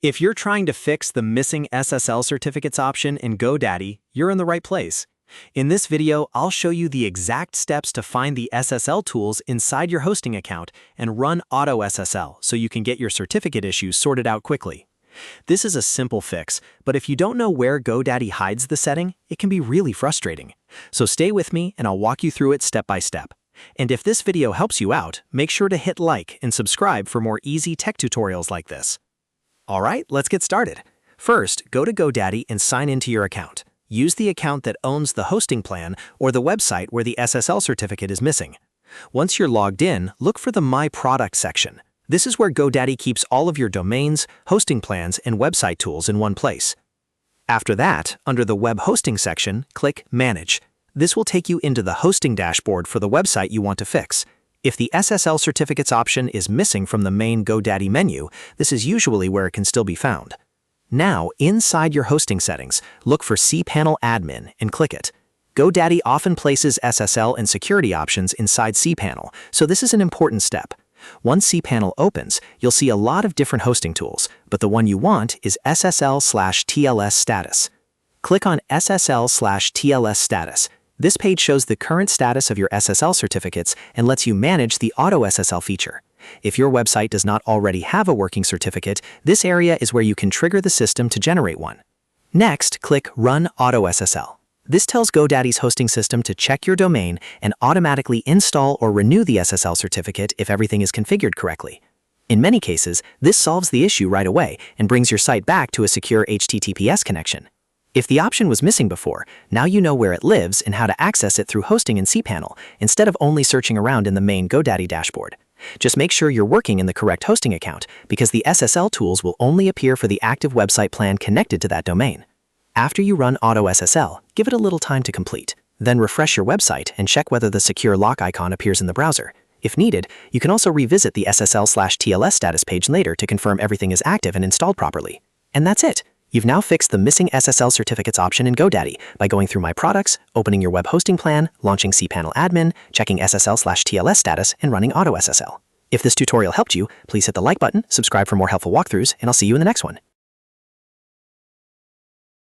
If you're trying to fix the missing SSL certificates option in GoDaddy, you're in the right place. In this video, I'll show you the exact steps to find the SSL tools inside your hosting account and run AutoSSL so you can get your certificate issues sorted out quickly. This is a simple fix, but if you don't know where GoDaddy hides the setting, it can be really frustrating. So stay with me and I'll walk you through it step by step. And if this video helps you out, make sure to hit like and subscribe for more easy tech tutorials like this. Alright, let's get started. First, go to GoDaddy and sign into your account. Use the account that owns the hosting plan or the website where the SSL certificate is missing. Once you're logged in, look for the My Product section. This is where GoDaddy keeps all of your domains, hosting plans, and website tools in one place. After that, under the Web Hosting section, click Manage. This will take you into the hosting dashboard for the website you want to fix. If the SSL certificates option is missing from the main GoDaddy menu, this is usually where it can still be found. Now, inside your hosting settings, look for cPanel Admin and click it. GoDaddy often places SSL and security options inside cPanel, so this is an important step. Once cPanel opens, you'll see a lot of different hosting tools, but the one you want is SSL/TLS Status. Click on SSL/TLS Status. This page shows the current status of your SSL certificates and lets you manage the AutoSSL feature. If your website does not already have a working certificate, this area is where you can trigger the system to generate one. Next, click Run AutoSSL. This tells GoDaddy's hosting system to check your domain and automatically install or renew the SSL certificate if everything is configured correctly. In many cases, this solves the issue right away and brings your site back to a secure HTTPS connection. If the option was missing before, now you know where it lives and how to access it through hosting in cPanel instead of only searching around in the main GoDaddy dashboard. Just make sure you're working in the correct hosting account because the SSL tools will only appear for the active website plan connected to that domain. After you run AutoSSL, give it a little time to complete. Then refresh your website and check whether the secure lock icon appears in the browser. If needed, you can also revisit the SSL/TLS status page later to confirm everything is active and installed properly. And that's it. You've now fixed the missing SSL certificates option in GoDaddy by going through My Products, opening your web hosting plan, launching cPanel Admin, checking SSL/TLS status, and running AutoSSL. If this tutorial helped you, please hit the like button, subscribe for more helpful walkthroughs, and I'll see you in the next one.